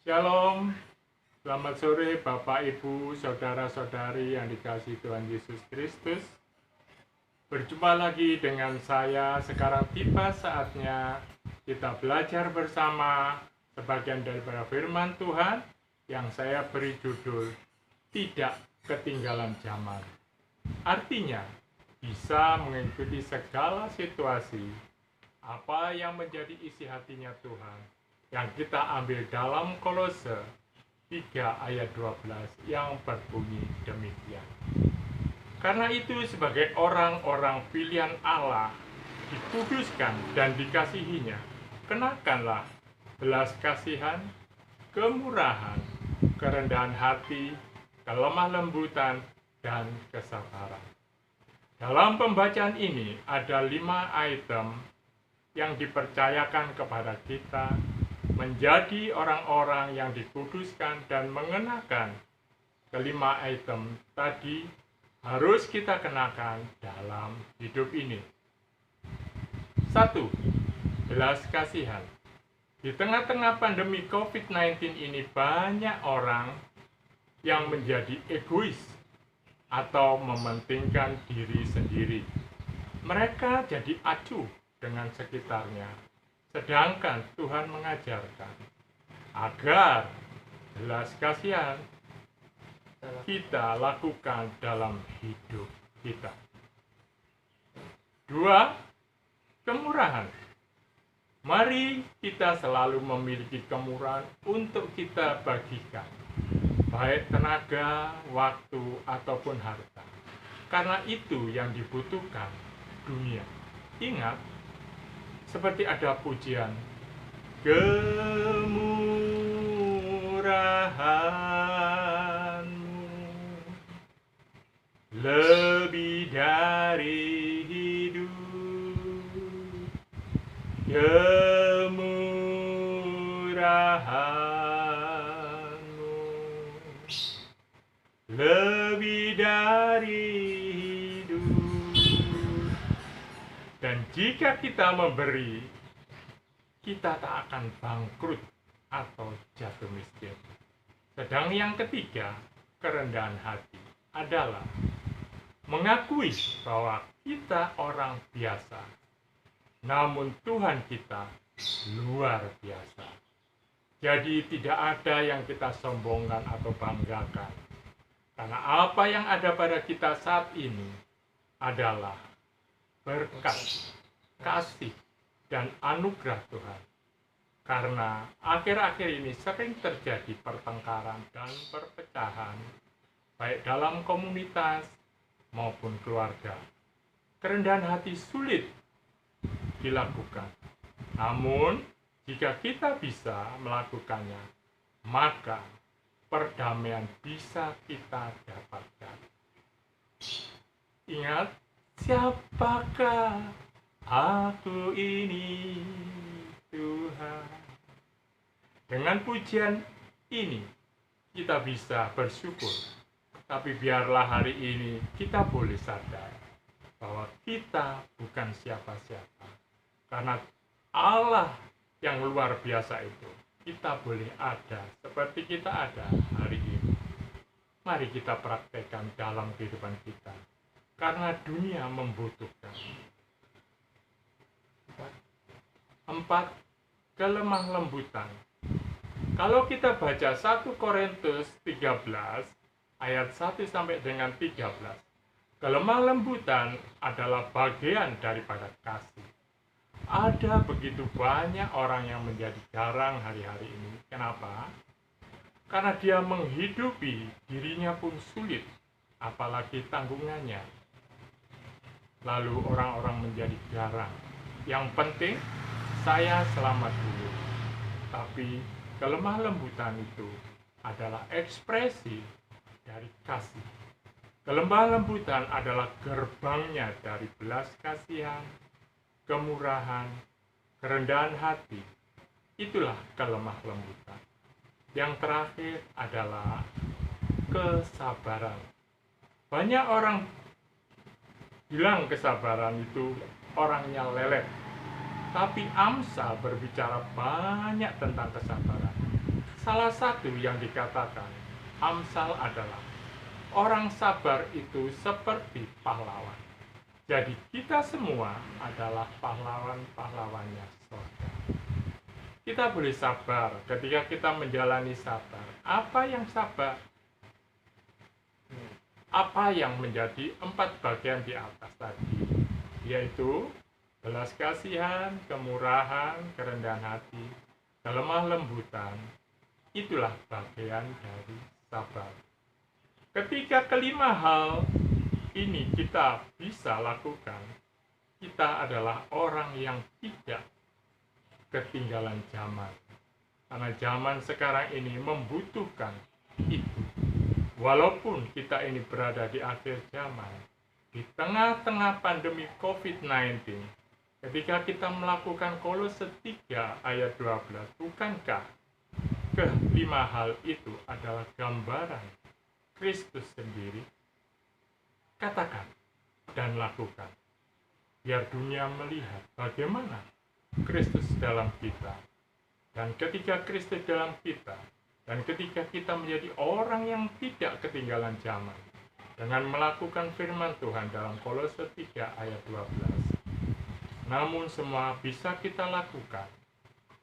Shalom, selamat sore Bapak, Ibu, Saudara-saudari yang dikasihi Tuhan Yesus Kristus. Berjumpa lagi dengan saya. Sekarang tiba saatnya kita belajar bersama sebagian daripada firman Tuhan yang saya beri judul Tidak Ketinggalan Zaman. Artinya, bisa mengikuti segala situasi apa yang menjadi isi hatinya Tuhan, yang kita ambil dalam Kolose 3 ayat 12 yang berbunyi demikian. Karena itu sebagai orang-orang pilihan Allah, dikuduskan dan dikasihinya, kenakanlah belas kasihan, kemurahan, kerendahan hati, kelemah lembutan, dan kesabaran. Dalam pembacaan ini ada 5 item yang dipercayakan kepada kita menjadi orang-orang yang dikuduskan dan mengenakan kelima item tadi harus kita kenakan dalam hidup ini. 1. Belas kasihan. Di tengah-tengah pandemi COVID-19 ini banyak orang yang menjadi egois atau mementingkan diri sendiri. Mereka jadi acuh dengan sekitarnya. Sedangkan Tuhan mengajarkan agar belas kasihan kita lakukan dalam hidup kita. 2. Kemurahan. Mari kita selalu memiliki kemurahan untuk kita bagikan, baik tenaga, waktu, ataupun harta. Karena itu yang dibutuhkan dunia. Ingat, seperti ada pujian, kemurahan-Mu lebih dari hidup, kemurahan-Mu lebih dari hidup. Dan jika kita memberi, kita tak akan bangkrut atau jatuh miskin. Sedang yang ketiga, kerendahan hati adalah mengakui bahwa kita orang biasa, namun Tuhan kita luar biasa. Jadi tidak ada yang kita sombongkan atau banggakan. Karena apa yang ada pada kita saat ini adalah berkat, kasih, dan anugerah Tuhan. Karena akhir-akhir ini sering terjadi pertengkaran dan perpecahan, baik dalam komunitas maupun keluarga. Kerendahan hati sulit dilakukan. Namun, jika kita bisa melakukannya, maka perdamaian bisa kita dapatkan. Ingat, siapakah aku ini, Tuhan? Dengan pujian ini kita bisa bersyukur. Tapi biarlah hari ini kita boleh sadar bahwa kita bukan siapa-siapa. Karena Allah yang luar biasa itu, kita boleh ada seperti kita ada hari ini. Mari kita praktekkan dalam kehidupan kita. Karena dunia membutuhkan. 4. Kelemah lembutan. Kalau kita baca 1 Korintus 13 ayat 1 sampai dengan 13, kelemah lembutan adalah bagian daripada kasih. Ada begitu banyak orang yang menjadi garang hari-hari ini. Kenapa? Karena dia menghidupi dirinya pun sulit, apalagi tanggungannya. Lalu orang-orang menjadi garang. Yang penting saya selamat dulu. Tapi kelemah lembutan itu adalah ekspresi dari kasih. Kelemah lembutan adalah gerbangnya dari belas kasihan, kemurahan, kerendahan hati. Itulah kelemah lembutan. Yang terakhir adalah kesabaran. Banyak orang bilang kesabaran itu orangnya lelet. Tapi Amsal berbicara banyak tentang kesabaran. Salah satu yang dikatakan Amsal adalah orang sabar itu seperti pahlawan. Jadi kita semua adalah pahlawan-pahlawannya surga. Kita boleh sabar ketika kita menjalani sabar. Apa yang sabar? Apa yang menjadi 4 bagian di atas tadi, yaitu belas kasihan, kemurahan, kerendahan hati, kelemah lembutan. Itulah bagian dari sabar. Ketika kelima hal ini kita bisa lakukan, kita adalah orang yang tidak ketinggalan zaman. Karena zaman sekarang ini membutuhkan itu. Walaupun kita ini berada di akhir zaman, di tengah-tengah pandemi COVID-19, ketika kita melakukan Kolose 3 ayat 12, bukankah kelima hal itu adalah gambaran Kristus sendiri? Katakan dan lakukan, biar dunia melihat bagaimana Kristus dalam kita. Dan ketika Kristus dalam kita, dan ketika kita menjadi orang yang tidak ketinggalan zaman, dengan melakukan firman Tuhan dalam Kolose 3 ayat 12, namun semua bisa kita lakukan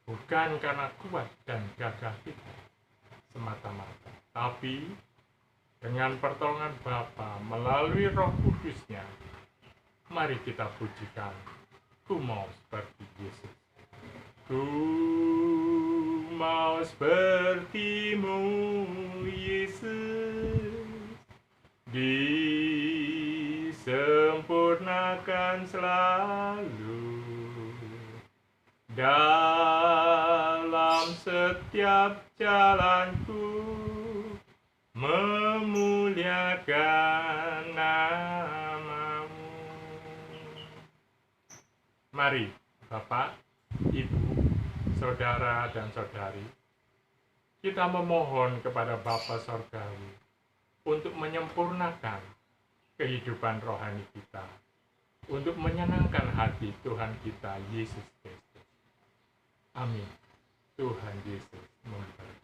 bukan karena kuat dan gagah kita semata-mata, tapi dengan pertolongan Bapa melalui Roh Kudus-Nya. Mari kita pujikan, ku mau seperti Yesus. Ku mau seperti-Mu, Yesus, disempurnakan selalu dalam setiap jalanku, memuliakan nama-Mu. Mari, Bapak, Ibu, saudara dan saudari, kita memohon kepada Bapa Sorgawi untuk menyempurnakan kehidupan rohani kita, untuk menyenangkan hati Tuhan kita, Yesus Kristus. Amin. Tuhan Yesus memberkati.